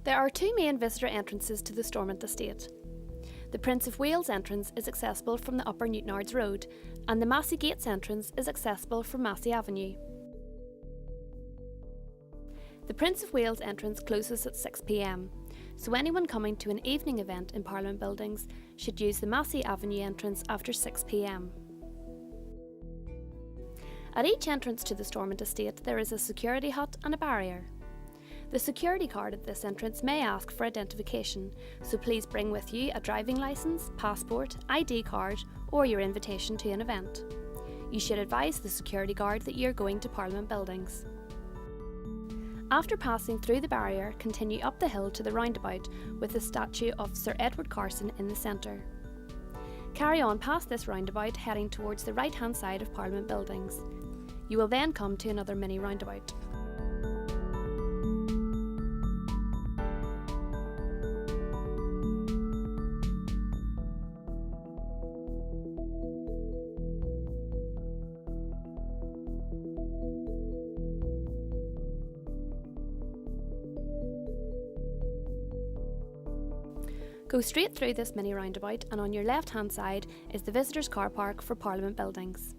There are two main visitor entrances to the Stormont estate. The Prince of Wales entrance is accessible from the Upper Newtonards Road, and the Massey Gates entrance is accessible from Massey Avenue. The Prince of Wales entrance closes at 6 p.m, so anyone coming to an evening event in Parliament Buildings should use the Massey Avenue entrance after 6 p.m. At each entrance to the Stormont estate there is a security hut and a barrier. The security card at this entrance may ask for identification, so please bring with you a driving licence, passport, ID card or your invitation to an event. You should advise the security guard that you are going to Parliament Buildings. After passing through the barrier, continue up the hill to the roundabout with the statue of Sir Edward Carson in the centre. Carry on past this roundabout heading towards the right-hand side of Parliament Buildings. You will then come to another mini roundabout. Go straight through this mini roundabout and on your left hand side is the visitors car park for Parliament Buildings.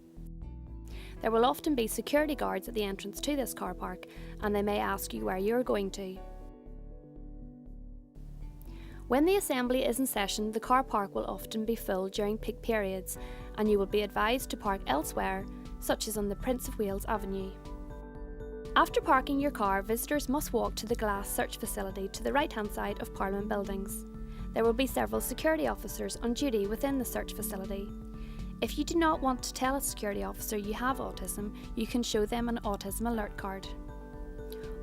There will often be security guards at the entrance to this car park and they may ask you where you are going to. When the assembly is in session, the car park will often be full during peak periods and you will be advised to park elsewhere, such as on the Prince of Wales Avenue. After parking your car, visitors must walk to the glass search facility to the right hand side of Parliament Buildings. There will be several security officers on duty within the search facility. If you do not want to tell a security officer you have autism, you can show them an autism alert card.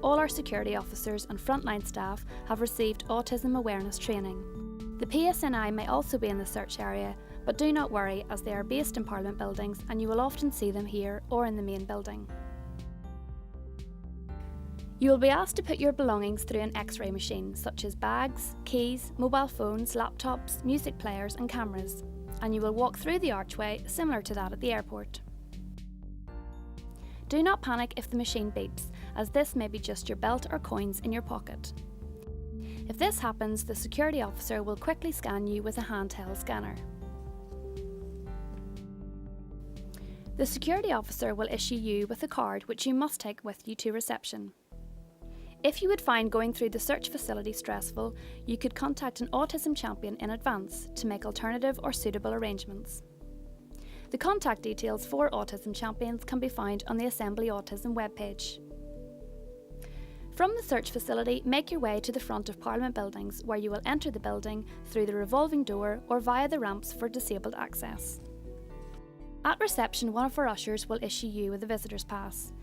All our security officers and frontline staff have received autism awareness training. The PSNI may also be in the search area, but do not worry as they are based in Parliament Buildings and you will often see them here or in the main building. You will be asked to put your belongings through an X-ray machine such as bags, keys, mobile phones, laptops, music players and cameras, and you will walk through the archway similar to that at the airport. Do not panic if the machine beeps, as this may be just your belt or coins in your pocket. If this happens, the security officer will quickly scan you with a handheld scanner. The security officer will issue you with a card which you must take with you to reception. If you would find going through the search facility stressful, you could contact an autism champion in advance to make alternative or suitable arrangements. The contact details for autism champions can be found on the Assembly Autism webpage. From the search facility, make your way to the front of Parliament Buildings where you will enter the building through the revolving door or via the ramps for disabled access. At reception, one of our ushers will issue you with a visitor's pass.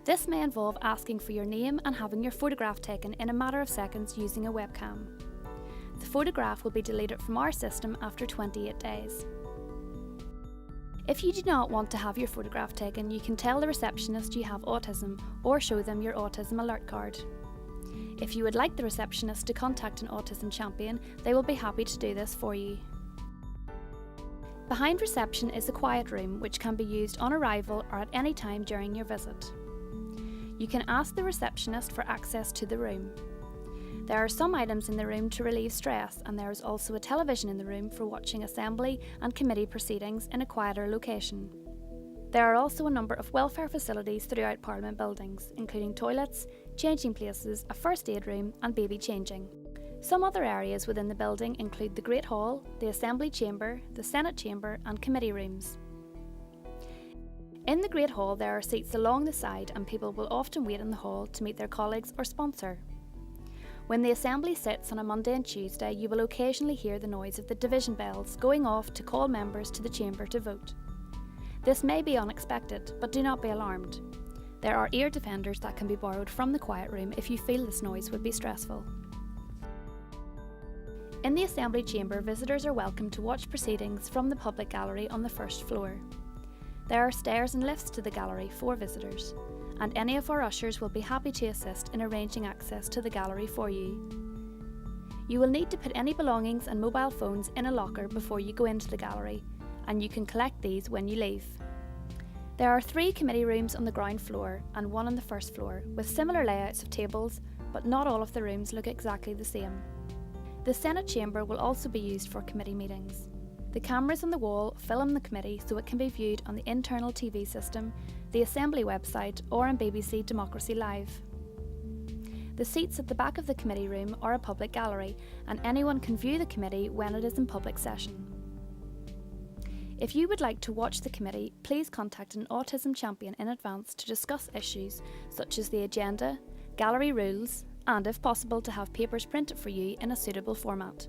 This may involve asking for your name and having your photograph taken in a matter of seconds using a webcam. The photograph will be deleted from our system after 28 days. If you do not want to have your photograph taken, you can tell the receptionist you have autism or show them your autism alert card. If you would like the receptionist to contact an autism champion, they will be happy to do this for you. Behind reception is a quiet room which can be used on arrival or at any time during your visit. You can ask the receptionist for access to the room. There are some items in the room to relieve stress, and there is also a television in the room for watching assembly and committee proceedings in a quieter location. There are also a number of welfare facilities throughout Parliament Buildings, including toilets, changing places, a first aid room and baby changing. Some other areas within the building include the Great Hall, the Assembly Chamber, the Senate Chamber and committee rooms. In the Great Hall there are seats along the side and people will often wait in the hall to meet their colleagues or sponsor. When the Assembly sits on a Monday and Tuesday, you will occasionally hear the noise of the division bells going off to call members to the chamber to vote. This may be unexpected, but do not be alarmed. There are ear defenders that can be borrowed from the quiet room if you feel this noise would be stressful. In the Assembly Chamber, visitors are welcome to watch proceedings from the public gallery on the first floor. There are stairs and lifts to the gallery for visitors, and any of our ushers will be happy to assist in arranging access to the gallery for you. You will need to put any belongings and mobile phones in a locker before you go into the gallery, and you can collect these when you leave. There are 3 committee rooms on the ground floor and 1 on the first floor, with similar layouts of tables, but not all of the rooms look exactly the same. The Senate chamber will also be used for committee meetings. The cameras on the wall film the committee so it can be viewed on the internal TV system, the Assembly website, or on BBC Democracy Live. The seats at the back of the committee room are a public gallery, and anyone can view the committee when it is in public session. If you would like to watch the committee, please contact an autism champion in advance to discuss issues such as the agenda, gallery rules, and if possible to have papers printed for you in a suitable format.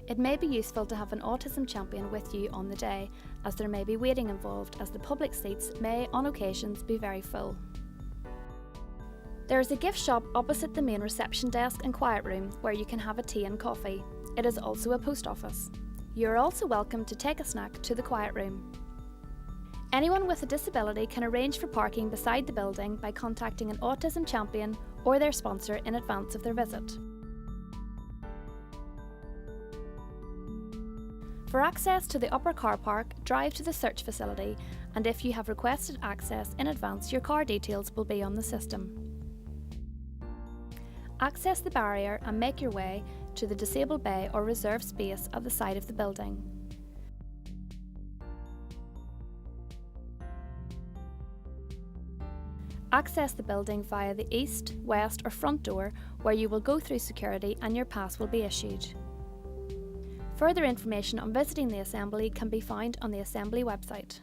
It may be useful to have an autism champion with you on the day, as there may be waiting involved, as the public seats may on occasions be very full. There is a gift shop opposite the main reception desk and quiet room where you can have a tea and coffee. It is also a post office. You are also welcome to take a snack to the quiet room. Anyone with a disability can arrange for parking beside the building by contacting an autism champion or their sponsor in advance of their visit. For access to the upper car park, drive to the search facility, and if you have requested access in advance, your car details will be on the system. Access the barrier and make your way to the disabled bay or reserved space at the side of the building. Access the building via the east, west or front door, where you will go through security and your pass will be issued. Further information on visiting the Assembly can be found on the Assembly website.